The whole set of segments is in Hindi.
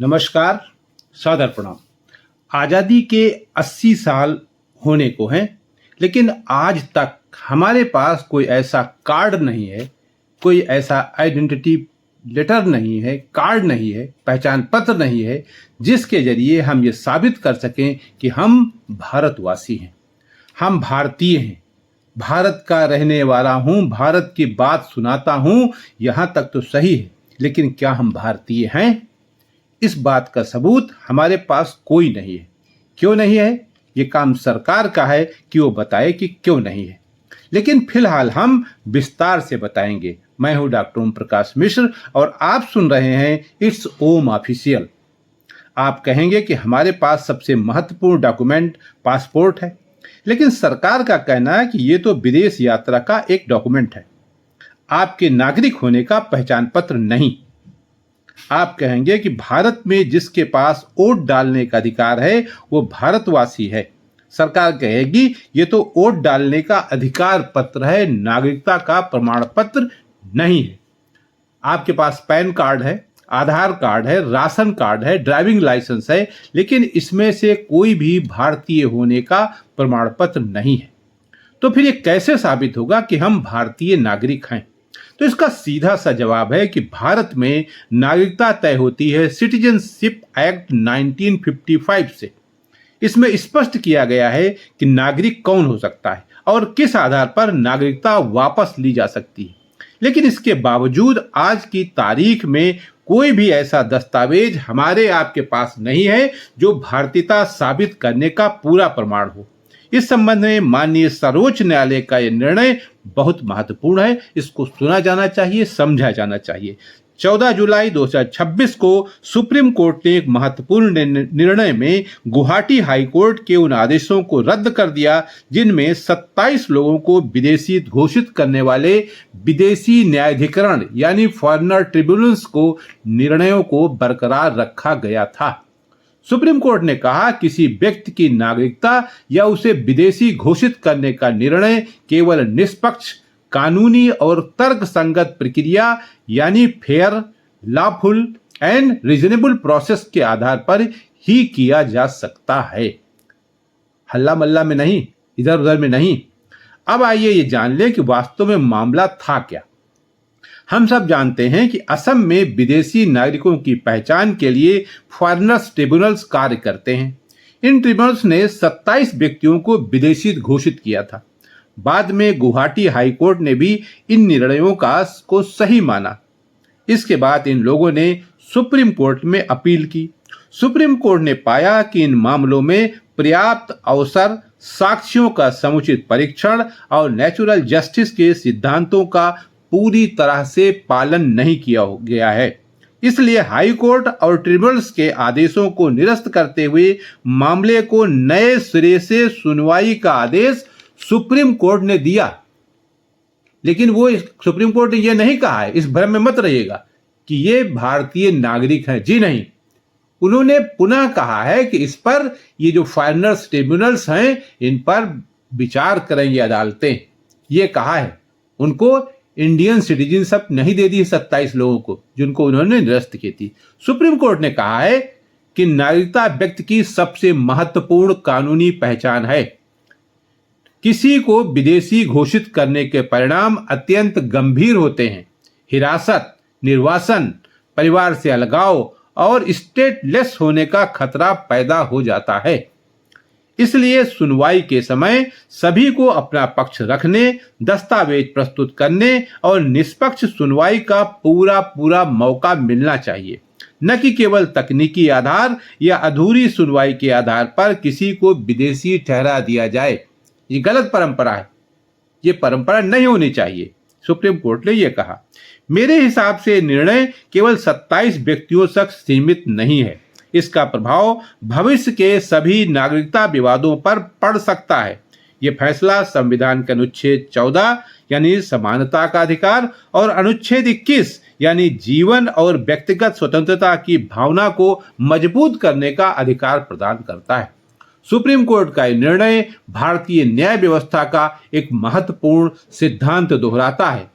नमस्कार, सादर प्रणाम। आज़ादी के 80 साल होने को हैं, लेकिन आज तक हमारे पास कोई ऐसा कार्ड नहीं है, कोई ऐसा आइडेंटिटी लेटर नहीं है, कार्ड नहीं है, पहचान पत्र नहीं है, जिसके जरिए हम ये साबित कर सकें कि हम भारतवासी हैं, हम भारतीय हैं, भारत का रहने वाला हूँ, भारत की बात सुनाता हूँ। यहाँ तक तो सही है, लेकिन क्या हम भारतीय हैं? इस बात का सबूत हमारे पास कोई नहीं है। क्यों नहीं है? ये काम सरकार का है कि वो बताए कि क्यों नहीं है। लेकिन फिलहाल हम विस्तार से बताएंगे। मैं हूं डॉक्टर ओम प्रकाश मिश्र और आप सुन रहे हैं इट्स ओम ऑफिशियल। आप कहेंगे कि हमारे पास सबसे महत्वपूर्ण डॉक्यूमेंट पासपोर्ट है, लेकिन सरकार का कहना है कि ये तो विदेश यात्रा का एक डॉक्यूमेंट है, आपके नागरिक होने का पहचान पत्र नहीं। आप कहेंगे कि भारत में जिसके पास वोट डालने का अधिकार है वो भारतवासी है। सरकार कहेगी ये तो वोट डालने का अधिकार पत्र है, नागरिकता का प्रमाण पत्र नहीं है। आपके पास पैन कार्ड है, आधार कार्ड है, राशन कार्ड है, ड्राइविंग लाइसेंस है, लेकिन इसमें से कोई भी भारतीय होने का प्रमाण पत्र नहीं है। तो फिर ये कैसे साबित होगा कि हम भारतीय नागरिक हैं? तो इसका सीधा सा जवाब है कि भारत में नागरिकता तय होती है सिटीजनशिप एक्ट 1955 से। इसमें स्पष्ट किया गया है कि नागरिक कौन हो सकता है और किस आधार पर नागरिकता वापस ली जा सकती है। लेकिन इसके बावजूद आज की तारीख में कोई भी ऐसा दस्तावेज हमारे आपके पास नहीं है जो भारतीयता साबित करने का पूरा प्रमाण हो। इस संबंध में माननीय सर्वोच्च न्यायालय का यह निर्णय बहुत महत्वपूर्ण है। इसको सुना जाना चाहिए, समझा जाना चाहिए। 14 जुलाई 2026 को सुप्रीम कोर्ट ने एक महत्वपूर्ण निर्णय में गुवाहाटी हाई कोर्ट के उन आदेशों को रद्द कर दिया जिनमें 27 लोगों को विदेशी घोषित करने वाले विदेशी न्यायाधिकरण यानी फॉरेनर ट्रिब्यूनल्स को निर्णयों को बरकरार रखा गया था। सुप्रीम कोर्ट ने कहा किसी व्यक्ति की नागरिकता या उसे विदेशी घोषित करने का निर्णय केवल निष्पक्ष, कानूनी और तर्कसंगत प्रक्रिया यानी fair, lawful and reasonable process के आधार पर ही किया जा सकता है। हल्ला मल्ला में नहीं, इधर उधर में नहीं। अब आइए ये जान लें कि वास्तव में मामला था क्या। हम सब जानते हैं कि असम में विदेशी नागरिकों की पहचान के लिए फॉरेनर्स ट्रिब्यूनल्स कार्य करते हैं। इन ट्रिब्यूनल्स ने 27 व्यक्तियों को विदेशी घोषित किया था। बाद में गुवाहाटी हाई कोर्ट ने भी इन निर्णयों को सही माना। इसके बाद इन लोगों ने सुप्रीम कोर्ट में अपील की। सुप्रीम कोर्ट ने पाया कि इन मामलों में पर्याप्त अवसर, साक्ष्यों का समुचित परीक्षण और नेचुरल जस्टिस के सिद्धांतों का पूरी तरह से पालन नहीं किया गया है। इसलिए हाई कोर्ट और ट्रिब्यूनल्स के आदेशों को निरस्त करते हुए मामले को नए सिरे से सुनवाई का आदेश सुप्रीम कोर्ट ने दिया। लेकिन वो सुप्रीम कोर्ट ने यह नहीं कहा है, इस भ्रम में मत रहिएगा कि ये भारतीय नागरिक हैं। जी नहीं, उन्होंने पुनः कहा है कि इस पर ये जो फॉरेनर्स ट्रिब्यूनल्स हैं इन पर विचार करेंगी अदालतें। ये कहा है। उनको इंडियन सिटीजनशिप नहीं दे दी 27 लोगों को जिनको उन्होंने निरस्त की थी। सुप्रीम कोर्ट ने कहा है कि नागरिकता व्यक्ति की सबसे महत्वपूर्ण कानूनी पहचान है। किसी को विदेशी घोषित करने के परिणाम अत्यंत गंभीर होते हैं। हिरासत, निर्वासन, परिवार से अलगाव और स्टेटलेस होने का खतरा पैदा हो जाता है। इसलिए सुनवाई के समय सभी को अपना पक्ष रखने, दस्तावेज प्रस्तुत करने और निष्पक्ष सुनवाई का पूरा मौका मिलना चाहिए, न कि केवल तकनीकी आधार या अधूरी सुनवाई के आधार पर किसी को विदेशी ठहरा दिया जाए। ये गलत परंपरा है, ये परंपरा नहीं होनी चाहिए। सुप्रीम कोर्ट ने यह कहा। मेरे हिसाब से निर्णय केवल 27 व्यक्तियों तक सीमित नहीं है। इसका प्रभाव भविष्य के सभी नागरिकता विवादों पर पड़ सकता है। यह फैसला संविधान के अनुच्छेद 14 यानी समानता का अधिकार और अनुच्छेद 21 यानी जीवन और व्यक्तिगत स्वतंत्रता की भावना को मजबूत करने का अधिकार प्रदान करता है। सुप्रीम कोर्ट का यह निर्णय भारतीय न्याय व्यवस्था का एक महत्वपूर्ण सिद्धांत दोहराता है,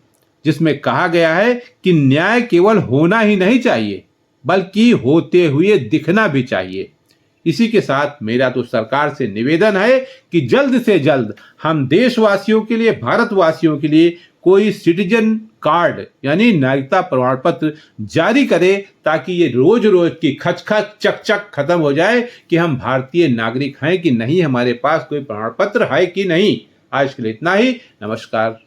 जिसमें कहा गया है कि न्याय केवल होना ही नहीं चाहिए बल्कि होते हुए दिखना भी चाहिए। इसी के साथ मेरा तो सरकार से निवेदन है कि जल्द से जल्द हम देशवासियों के लिए, भारतवासियों के लिए कोई सिटीजन कार्ड यानी नागरिकता प्रमाण पत्र जारी करे, ताकि ये रोज रोज की खचखच चकचक खत्म हो जाए कि हम भारतीय नागरिक हैं कि नहीं, हमारे पास कोई प्रमाण पत्र है कि नहीं। आज के लिए इतना ही। नमस्कार।